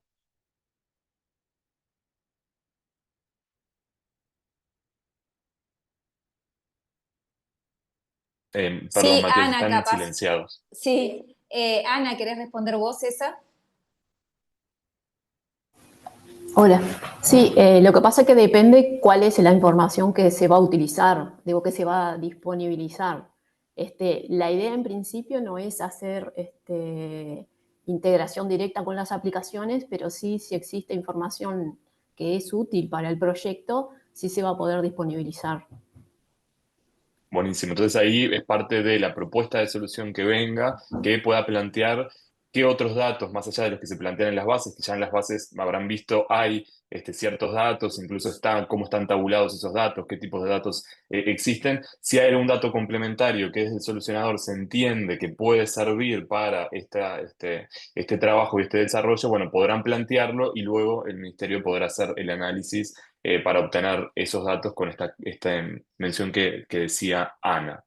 Perdón, Sí, Matías, Ana, están capaz. silenciados. Sí, Ana, ¿querés responder vos esa? Hola. Sí, lo que pasa es que depende cuál es la información que se va a utilizar, digo que se va a disponibilizar. La idea en principio no es hacer integración directa con las aplicaciones, pero sí, si existe información que es útil para el proyecto, sí se va a poder disponibilizar. Buenísimo. Entonces ahí es parte de la propuesta de solución que venga, que pueda plantear qué otros datos, más allá de los que se plantean en las bases, que ya en las bases habrán visto, hay ciertos datos, incluso cómo están tabulados esos datos, qué tipos de datos existen. Si hay algún dato complementario que desde el solucionador se entiende que puede servir para este trabajo y este desarrollo, bueno, podrán plantearlo y luego el ministerio podrá hacer el análisis para obtener esos datos con esta mención que decía Ana.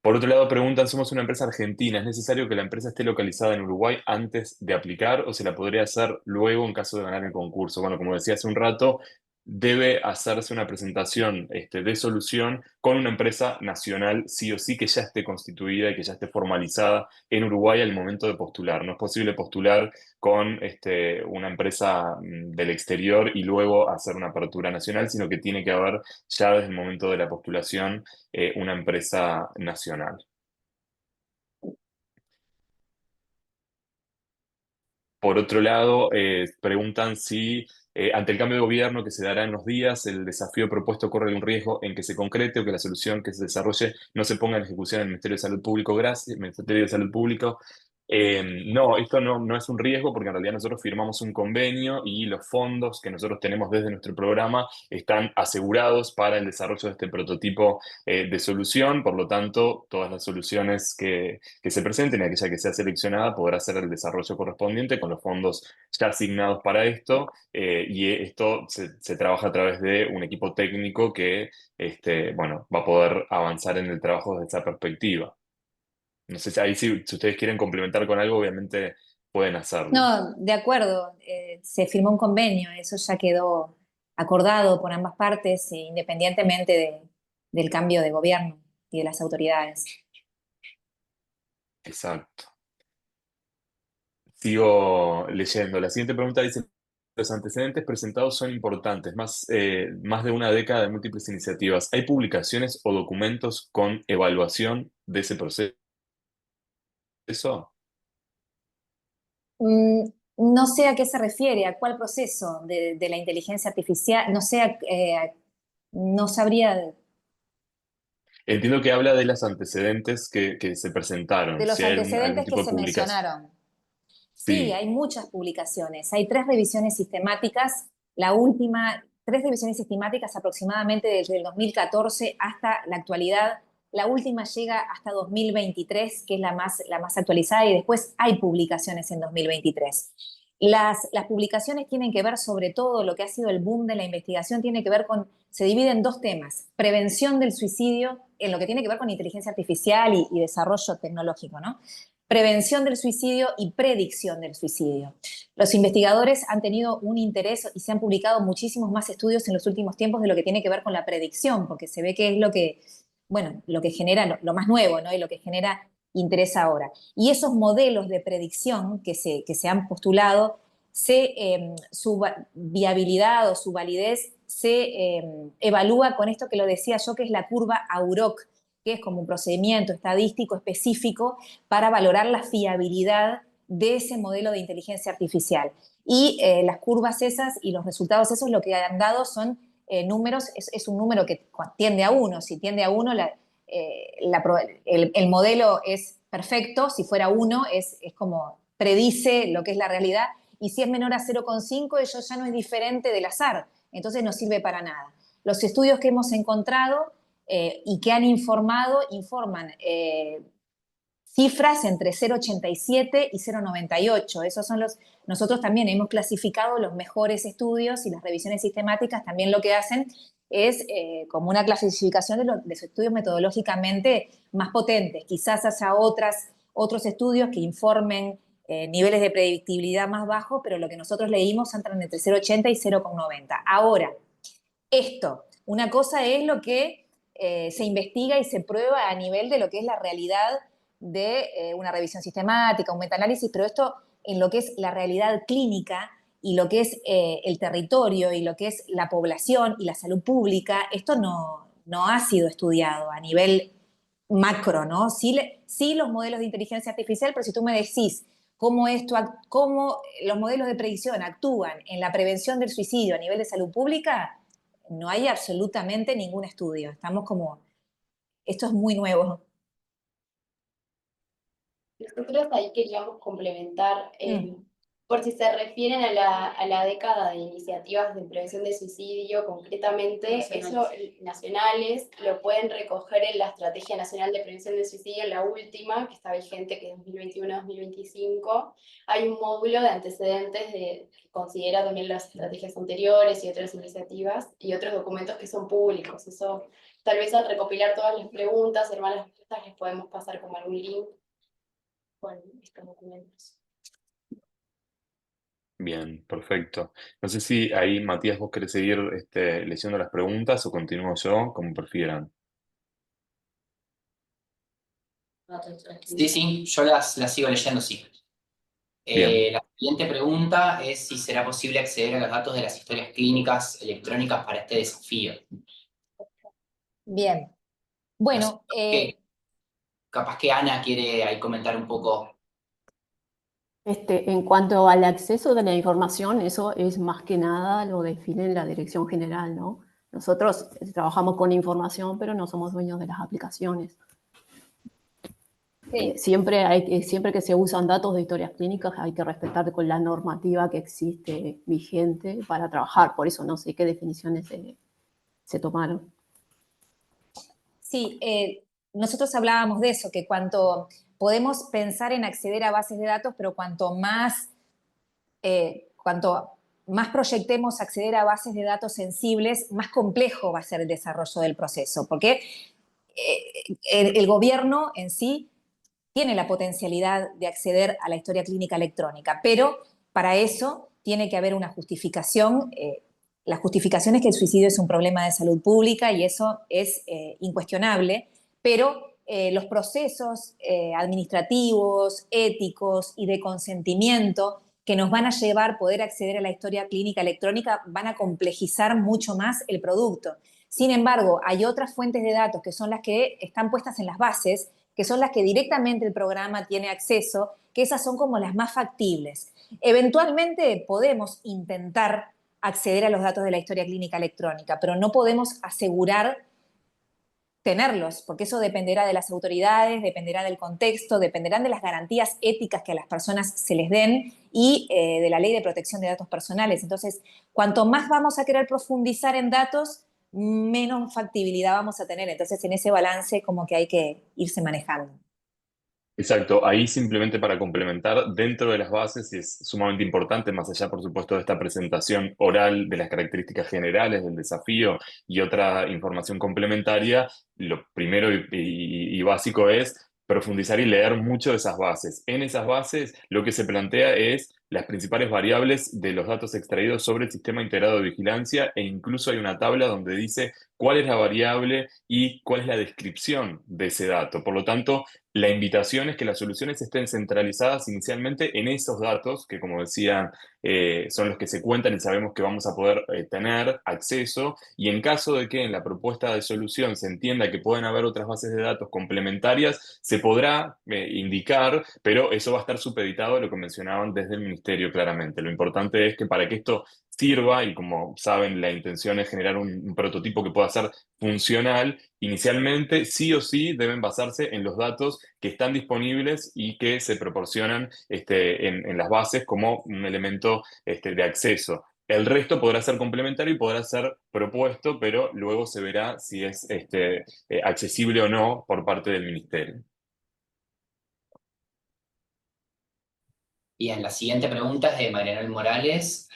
Por otro lado, preguntan, somos una empresa argentina, ¿es necesario que la empresa esté localizada en Uruguay antes de aplicar o se la podría hacer luego en caso de ganar el concurso? Bueno, como decía hace un rato, debe hacerse una presentación de solución con una empresa nacional, sí o sí, que ya esté constituida y que ya esté formalizada en Uruguay al momento de postular. No es posible postular con una empresa del exterior y luego hacer una apertura nacional, sino que tiene que haber ya desde el momento de la postulación una empresa nacional. Por otro lado, preguntan si ante el cambio de gobierno que se dará en los días, el desafío propuesto corre un riesgo en que se concrete o que la solución que se desarrolle no se ponga en ejecución en el Ministerio de Salud Público. Gracias, Ministerio de Salud Público. No, esto no es un riesgo porque en realidad nosotros firmamos un convenio y los fondos que nosotros tenemos desde nuestro programa están asegurados para el desarrollo de este prototipo de solución. Por lo tanto, todas las soluciones que se presenten y aquella que sea seleccionada podrá hacer el desarrollo correspondiente con los fondos ya asignados para esto, y esto se trabaja a través de un equipo técnico que bueno, va a poder avanzar en el trabajo desde esa perspectiva. No sé si ahí si ustedes quieren complementar con algo, obviamente pueden hacerlo. No, de acuerdo, se firmó un convenio, eso ya quedó acordado por ambas partes, independientemente del cambio de gobierno y de las autoridades. Exacto. Sigo leyendo. La siguiente pregunta dice, los antecedentes presentados son importantes, más de una década de múltiples iniciativas. ¿Hay publicaciones o documentos con evaluación de ese proceso? Mm, no sé a qué se refiere, a cuál proceso de la inteligencia artificial, no sé, no sabría Entiendo que habla de los antecedentes que se presentaron, de si los hay algún antecedentes que tipo de se publicación. mencionaron. Sí, Sí, hay muchas publicaciones, hay 3 revisiones sistemáticas, la última, 3 revisiones sistemáticas aproximadamente desde el 2014 hasta la actualidad, la última llega hasta 2023, que es la más actualizada, y después hay publicaciones en 2023. Las publicaciones tienen que ver sobre todo lo que ha sido el boom de la investigación, tiene que ver se divide en 2 temas, prevención del suicidio, en lo que tiene que ver con inteligencia artificial y desarrollo tecnológico, ¿no? Prevención del suicidio y predicción del suicidio. Los investigadores han tenido un interés y se han publicado muchísimos más estudios en los últimos tiempos de lo que tiene que ver con la predicción, porque se ve que es lo que genera lo más nuevo, ¿no? Y lo que genera interés ahora. Y esos modelos de predicción que se han postulado, su viabilidad o su validez se evalúa con esto que lo decía yo, que es la curva AUROC, que es como un procedimiento estadístico específico para valorar la fiabilidad de ese modelo de inteligencia artificial. Y las curvas esas y los resultados esos lo que han dado son números, es un número que tiende a 1. Si tiende a 1, el modelo es perfecto. Si fuera 1, es como predice lo que es la realidad. Y si es menor a 0,5, eso ya no es diferente del azar. Entonces no sirve para nada. los estudios que hemos encontrado y que han informan cifras entre 0,87 y 0,98. Esos son nosotros también hemos clasificado los mejores estudios, y las revisiones sistemáticas también lo que hacen es como una clasificación de los estudios metodológicamente más potentes. Quizás haya otros estudios que informen niveles de predictibilidad más bajos, pero lo que nosotros leímos entran entre 0,80 y 0,90. Ahora, una cosa es lo que se investiga y se prueba a nivel de lo que es la realidad de una revisión sistemática, un metaanálisis, pero esto en lo que es la realidad clínica y lo que es el territorio y lo que es la población y la salud pública, esto no ha sido estudiado a nivel macro, ¿no? Sí, los modelos de inteligencia artificial, pero si tú me decís cómo los modelos de predicción actúan en la prevención del suicidio a nivel de salud pública, no hay absolutamente ningún estudio. Esto es muy nuevo. Nosotros ahí queríamos complementar, por si se refieren a la década de iniciativas de prevención de suicidio, concretamente, nacionales, lo pueden recoger en la Estrategia Nacional de Prevención de Suicidio, la última, que está vigente, que es 2021-2025. Hay un módulo de antecedentes que considera también las estrategias anteriores y otras iniciativas, y otros documentos que son públicos. Eso, tal vez al recopilar todas las preguntas, armar las respuestas, les podemos pasar como algún link con estos documentos. Bien, perfecto. No sé si ahí, Matías, vos querés seguir leyendo las preguntas o continúo yo, como prefieran. Sí, yo las sigo leyendo, sí. Bien. La siguiente pregunta es si será posible acceder a los datos de las historias clínicas electrónicas para este desafío. Bien. Bueno, Capaz que Ana quiere ahí comentar un poco. En cuanto al acceso de la información, eso es más que nada lo define la Dirección General, ¿no? Nosotros trabajamos con información, pero no somos dueños de las aplicaciones. sí. Siempre que se usan datos de historias clínicas hay que respetar con la normativa que existe vigente para trabajar. Por eso no sé qué definiciones se tomaron. Sí, nosotros hablábamos de eso, que cuanto podemos pensar en acceder a bases de datos, pero cuanto más proyectemos acceder a bases de datos sensibles, más complejo va a ser el desarrollo del proceso, porque el gobierno en sí tiene la potencialidad de acceder a la historia clínica electrónica, pero para eso tiene que haber una justificación. La justificación es que el suicidio es un problema de salud pública y eso es incuestionable, pero los procesos administrativos, éticos y de consentimiento que nos van a llevar a poder acceder a la historia clínica electrónica van a complejizar mucho más el producto. Sin embargo, hay otras fuentes de datos que son las que están puestas en las bases, que son las que directamente el programa tiene acceso, que esas son como las más factibles. Eventualmente podemos intentar acceder a los datos de la historia clínica electrónica, pero no podemos asegurar tenerlos, porque eso dependerá de las autoridades, dependerá del contexto, dependerán de las garantías éticas que a las personas se les den y de la ley de protección de datos personales. Entonces, cuanto más vamos a querer profundizar en datos, menos factibilidad vamos a tener. Entonces, en ese balance como que hay que irse manejando. Exacto, ahí simplemente para complementar, dentro de las bases y es sumamente importante, más allá por supuesto de esta presentación oral de las características generales del desafío y otra información complementaria, lo primero y básico es profundizar y leer mucho de esas bases. En esas bases lo que se plantea es las principales variables de los datos extraídos sobre el sistema integrado de vigilancia e incluso hay una tabla donde dice cuál es la variable y cuál es la descripción de ese dato. Por lo tanto, la invitación es que las soluciones estén centralizadas inicialmente en esos datos, que como decían, son los que se cuentan y sabemos que vamos a poder tener acceso, y en caso de que en la propuesta de solución se entienda que pueden haber otras bases de datos complementarias, se podrá indicar, pero eso va a estar supeditado a lo que mencionaban desde el Ministerio claramente. Lo importante es que para que esto sirva, y como saben, la intención es generar un prototipo que pueda ser funcional, inicialmente sí o sí deben basarse en los datos que están disponibles y que se proporcionan en las bases como un elemento de acceso. El resto podrá ser complementario y podrá ser propuesto, pero luego se verá si es accesible o no por parte del ministerio. Bien, la siguiente pregunta es de Marianel Morales.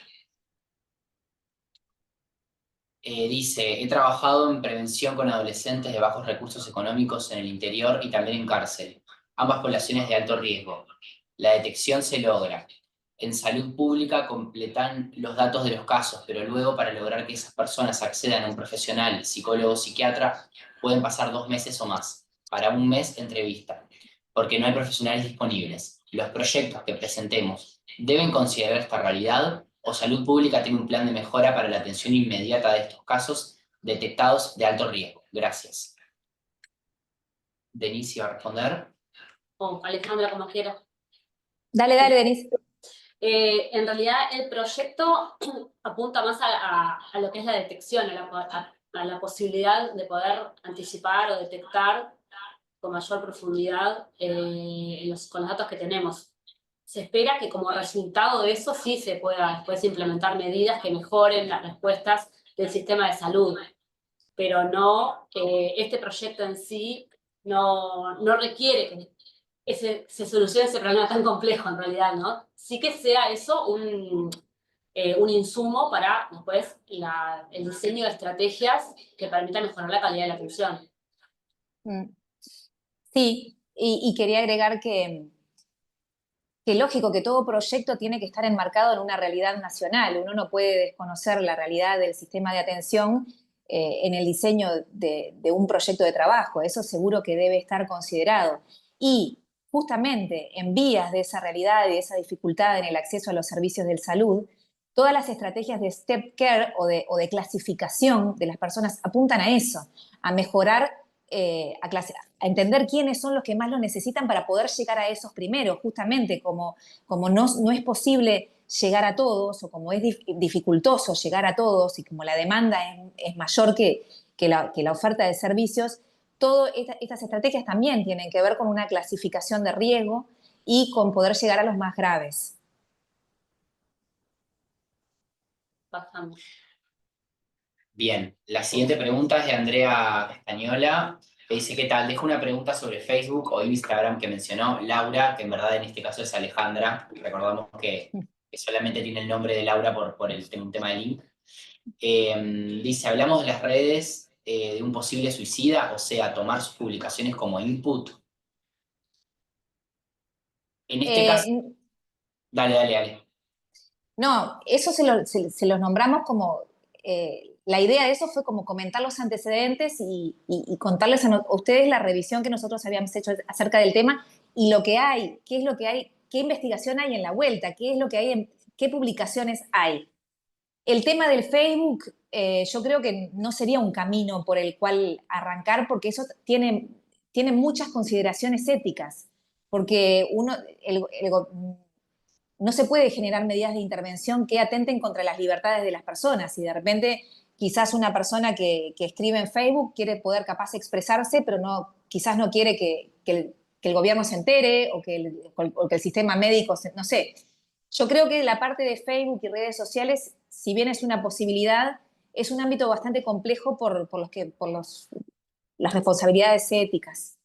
Dice, he trabajado en prevención con adolescentes de bajos recursos económicos en el interior y también en cárcel, ambas poblaciones de alto riesgo. La detección se logra. En salud pública completan los datos de los casos, pero luego para lograr que esas personas accedan a un profesional, psicólogo o psiquiatra, pueden pasar 2 meses o más. Para un mes, entrevista, porque no hay profesionales disponibles. Los proyectos que presentemos deben considerar esta realidad o Salud Pública tiene un plan de mejora para la atención inmediata de estos casos detectados de alto riesgo. Gracias. Denise va a responder. O Alejandra, como quiera. Dale, dale, Denise. En realidad el proyecto apunta más a lo que es la detección, a la posibilidad de poder anticipar o detectar con mayor profundidad con los datos que tenemos. Se espera que como resultado de eso sí se pueda después implementar medidas que mejoren las respuestas del sistema de salud, pero no, este proyecto en sí no requiere que se solucione ese problema tan complejo en realidad, ¿no? Sí que sea eso un insumo para después el diseño de estrategias que permitan mejorar la calidad de la atención. Sí, y quería agregar que lógico que todo proyecto tiene que estar enmarcado en una realidad nacional. Uno no puede desconocer la realidad del sistema de atención en el diseño de un proyecto de trabajo. Eso seguro que debe estar considerado. Y justamente en vías de esa realidad y de esa dificultad en el acceso a los servicios de salud, todas las estrategias de step care o de clasificación de las personas apuntan a eso, a mejorar, a entender quiénes son los que más lo necesitan para poder llegar a esos primeros, justamente como no es posible llegar a todos o como es dificultoso llegar a todos y como la demanda es mayor que la oferta de servicios, todas estas estrategias también tienen que ver con una clasificación de riesgo y con poder llegar a los más graves. Bajamos. Bien, la siguiente pregunta es de Andrea Castañola, que dice, ¿qué tal? Dejo una pregunta sobre Facebook o Instagram que mencionó Laura, que en verdad en este caso es Alejandra. Recordamos que solamente tiene el nombre de Laura por un tema de link. Dice, hablamos de las redes de un posible suicida, o sea, tomar sus publicaciones como input. En este caso... Dale. No, eso se los nombramos como... la idea de eso fue como comentar los antecedentes y contarles a ustedes la revisión que nosotros habíamos hecho acerca del tema y lo que hay, qué es lo que hay, qué investigación hay en la vuelta, qué es lo que hay, qué publicaciones hay. El tema del Facebook, yo creo que no sería un camino por el cual arrancar porque eso tiene muchas consideraciones éticas, porque no se puede generar medidas de intervención que atenten contra las libertades de las personas. Y de repente, quizás una persona que escribe en Facebook quiere poder capaz expresarse, pero quizás no quiere que el gobierno se entere o que el sistema médico, no sé. Yo creo que la parte de Facebook y redes sociales, si bien es una posibilidad, es un ámbito bastante complejo por las responsabilidades éticas.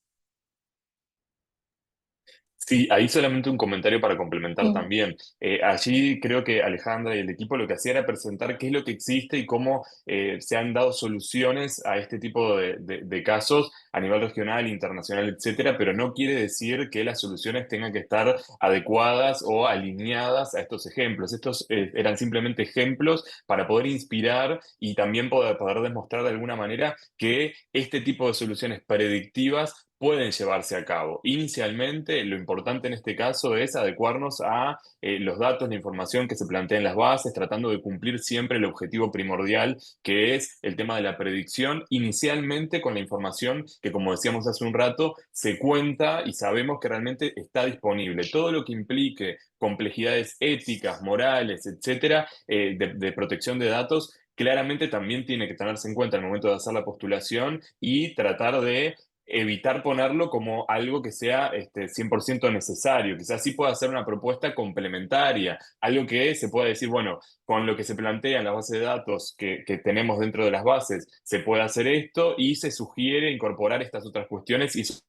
Sí, ahí solamente un comentario para complementar también. Allí creo que Alejandra y el equipo lo que hacía era presentar qué es lo que existe y cómo se han dado soluciones a este tipo de casos a nivel regional, internacional, etcétera, pero no quiere decir que las soluciones tengan que estar adecuadas o alineadas a estos ejemplos. Estos eran simplemente ejemplos para poder inspirar y también poder demostrar de alguna manera que este tipo de soluciones predictivas pueden llevarse a cabo. Inicialmente, lo importante en este caso es adecuarnos a los datos, la información que se plantea en las bases, tratando de cumplir siempre el objetivo primordial, que es el tema de la predicción, inicialmente con la información que, como decíamos hace un rato, se cuenta y sabemos que realmente está disponible. Todo lo que implique complejidades éticas, morales, etcétera, de protección de datos, claramente también tiene que tenerse en cuenta al momento de hacer la postulación y tratar de evitar ponerlo como algo que sea 100% necesario. Quizás sí pueda ser una propuesta complementaria, algo que se pueda decir, bueno, con lo que se plantea en la base de datos que tenemos dentro de las bases, se puede hacer esto y se sugiere incorporar estas otras cuestiones y eso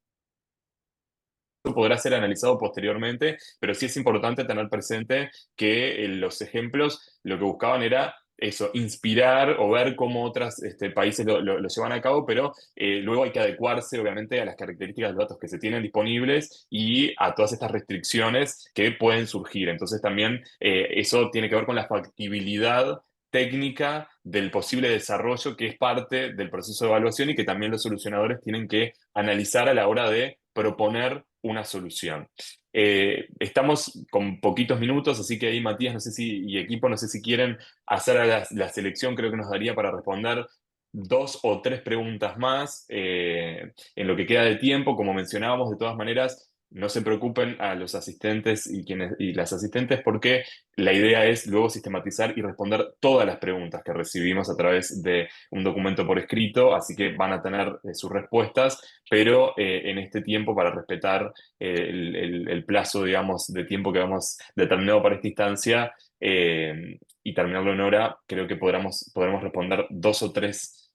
podrá ser analizado posteriormente, pero sí es importante tener presente que los ejemplos lo que buscaban era eso, inspirar o ver cómo otros países lo llevan a cabo, pero luego hay que adecuarse, obviamente, a las características de los datos que se tienen disponibles y a todas estas restricciones que pueden surgir. Entonces también eso tiene que ver con la factibilidad técnica del posible desarrollo que es parte del proceso de evaluación y que también los solucionadores tienen que analizar a la hora de proponer una solución. Estamos con poquitos minutos, así que ahí Matías, no sé si, y equipo, no sé si quieren hacer la selección, creo que nos daría para responder 2 o 3 preguntas más en lo que queda de tiempo. Como mencionábamos, de todas maneras, no se preocupen a los asistentes y las asistentes porque la idea es luego sistematizar y responder todas las preguntas que recibimos a través de un documento por escrito, así que van a tener sus respuestas, pero en este tiempo para respetar el plazo, digamos, de tiempo que hemos determinado para esta instancia y terminarlo en hora, creo que podremos responder 2 o 3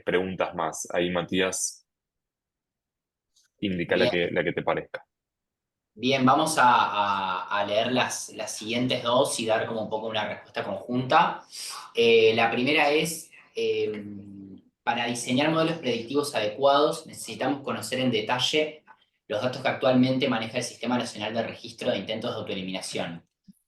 preguntas más. Ahí, Matías, indica Bien, la que te parezca. bien, vamos a leer las siguientes dos y dar como un poco una respuesta conjunta. La primera es, para diseñar modelos predictivos adecuados, necesitamos conocer en detalle los datos que actualmente maneja el Sistema Nacional de Registro de Intentos de Autoeliminación.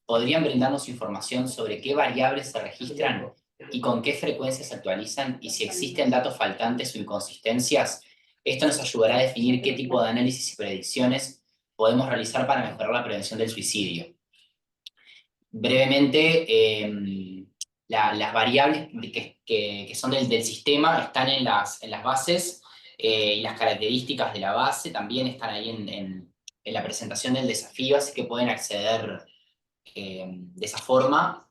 ¿Podrían brindarnos información sobre qué variables se registran y con qué frecuencia se actualizan y si existen datos faltantes o inconsistencias? Esto nos ayudará a definir qué tipo de análisis y predicciones podemos realizar para mejorar la prevención del suicidio. Brevemente, las variables que son del sistema están en las bases y las características de la base también están ahí en la presentación del desafío, así que pueden acceder de esa forma.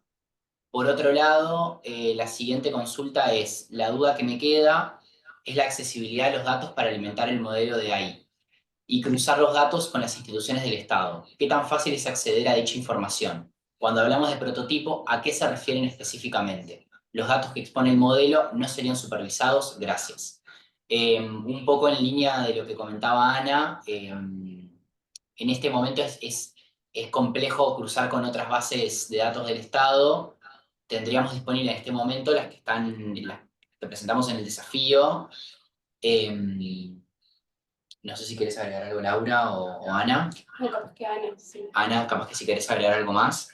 Por otro lado, la siguiente consulta es, la duda que me queda es la accesibilidad de los datos para alimentar el modelo de AI y cruzar los datos con las instituciones del Estado. ¿Qué tan fácil es acceder a dicha información? Cuando hablamos de prototipo, ¿a qué se refieren específicamente? ¿Los datos que expone el modelo no serían supervisados? Gracias. Un poco en línea de lo que comentaba Ana, en este momento es complejo cruzar con otras bases de datos del Estado. Tendríamos disponibles en este momento las que presentamos en el desafío. No sé si quieres agregar algo, Laura o Ana. No, capaz que Ana, sí. Ana, capaz que si querés agregar algo más.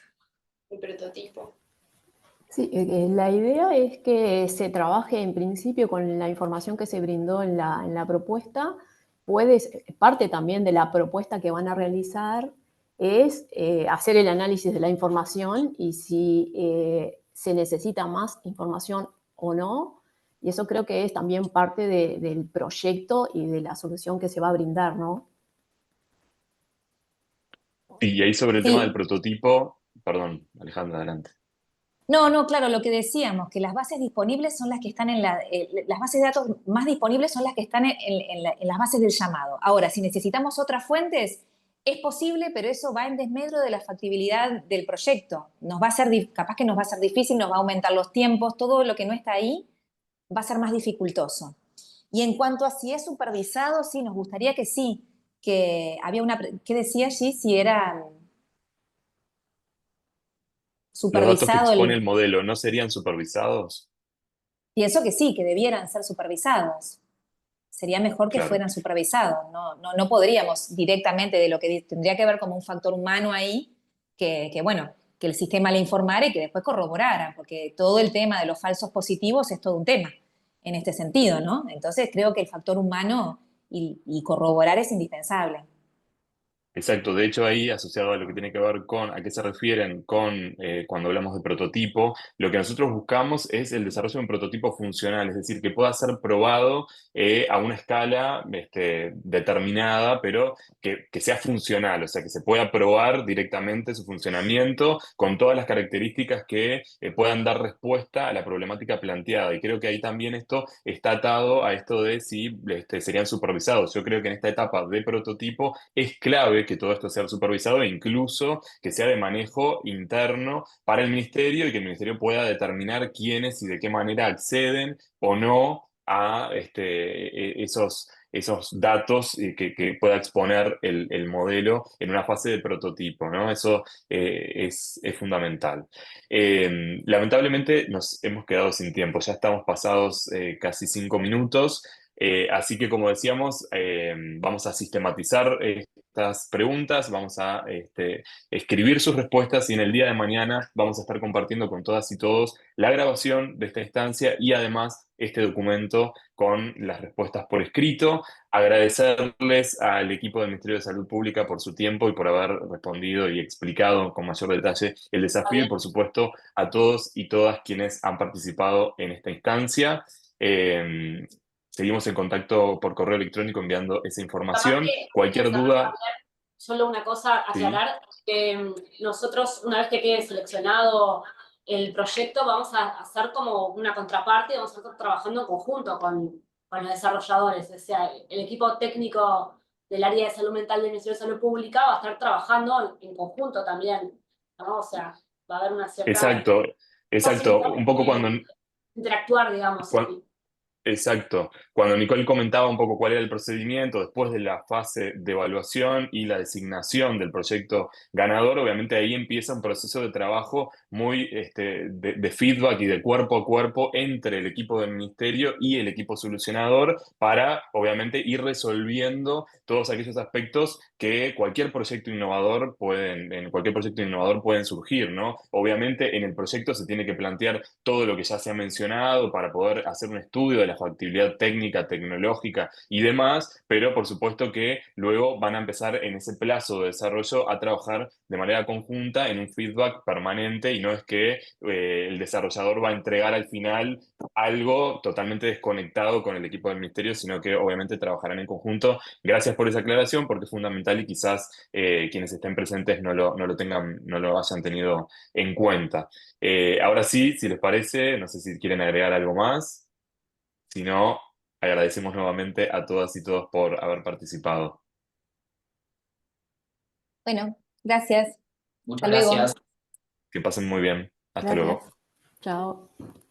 El prototipo. Sí, la idea es que se trabaje en principio con la información que se brindó en la propuesta. Parte también de la propuesta que van a realizar es hacer el análisis de la información y si se necesita más información o no. Y eso creo que es también parte del proyecto y de la solución que se va a brindar, ¿no? Y ahí sobre el tema del Sí. prototipo, perdón, Alejandra, adelante. No, no, claro, lo que decíamos, que las bases disponibles son las que están las bases de datos más disponibles son las que están en las bases del llamado. Ahora, si necesitamos otras fuentes, es posible, pero eso va en desmedro de la factibilidad del proyecto. Capaz que nos va a ser difícil, nos va a aumentar los tiempos, todo lo que no está ahí va a ser más dificultoso. Y en cuanto a si es supervisado, sí, nos gustaría que sí, que había ¿qué decía allí? Si era ¿Los datos que supervisado expone el modelo no serían supervisados? Pienso que sí, que debieran ser supervisados. Sería mejor que Claro. fueran supervisados. No podríamos directamente de lo que tendría que ver como un factor humano ahí, bueno, que el sistema le informara y que después corroborara, porque todo el tema de los falsos positivos es todo un tema en este sentido, ¿no? Entonces creo que el factor humano y corroborar es indispensable. Exacto, de hecho ahí asociado a lo que tiene que ver con a qué se refieren con cuando hablamos de prototipo, lo que nosotros buscamos es el desarrollo de un prototipo funcional, es decir, que pueda ser probado a una escala determinada, pero que sea funcional, o sea, que se pueda probar directamente su funcionamiento con todas las características que puedan dar respuesta a la problemática planteada. Y creo que ahí también esto está atado a esto de si serían supervisados. Yo creo que en esta etapa de prototipo es clave que todo esto sea supervisado e incluso que sea de manejo interno para el ministerio y que el ministerio pueda determinar quiénes y de qué manera acceden o no a esos datos que pueda exponer el modelo en una fase de prototipo, ¿no? Eso es fundamental. Lamentablemente nos hemos quedado sin tiempo, ya estamos pasados casi 5 minutos. Así que, como decíamos, vamos a sistematizar estas preguntas, vamos a escribir sus respuestas y en el día de mañana vamos a estar compartiendo con todas y todos la grabación de esta instancia y además este documento con las respuestas por escrito. Agradecerles al equipo del Ministerio de Salud Pública por su tiempo y por haber respondido y explicado con mayor detalle el desafío y, por supuesto, a todos y todas quienes han participado en esta instancia. Eh, Seguimos en contacto por correo electrónico enviando esa información. Aparte, Cualquier duda, solo una cosa a sí. aclarar, que nosotros, una vez que quede seleccionado el proyecto, vamos a hacer como una contraparte, vamos a estar trabajando en conjunto con los desarrolladores, o sea, el equipo técnico del área de salud mental del Ministerio de Salud Pública va a estar trabajando en conjunto también, ¿no? O sea, va a haber una cierta Exacto, exacto. facilidad Un poco de interactuar, digamos. Exacto. Cuando Nicole comentaba un poco cuál era el procedimiento después de la fase de evaluación y la designación del proyecto ganador, obviamente ahí empieza un proceso de trabajo muy de feedback y de cuerpo a cuerpo entre el equipo del ministerio y el equipo solucionador para, obviamente, ir resolviendo todos aquellos aspectos que en cualquier proyecto innovador pueden surgir, ¿no? Obviamente en el proyecto se tiene que plantear todo lo que ya se ha mencionado para poder hacer un estudio de la factibilidad técnica, tecnológica y demás, pero por supuesto que luego van a empezar en ese plazo de desarrollo a trabajar de manera conjunta en un feedback permanente y no es que el desarrollador va a entregar al final algo totalmente desconectado con el equipo del ministerio, sino que obviamente trabajarán en conjunto. Gracias por esa aclaración porque es fundamental y quizás quienes estén presentes no lo tengan, no lo hayan tenido en cuenta. Ahora sí, si les parece, no sé si quieren agregar algo más. Si no, agradecemos nuevamente a todas y todos por haber participado. Bueno, gracias. Muchas Hasta luego. gracias. Que pasen muy bien. Hasta Gracias. luego. Chao.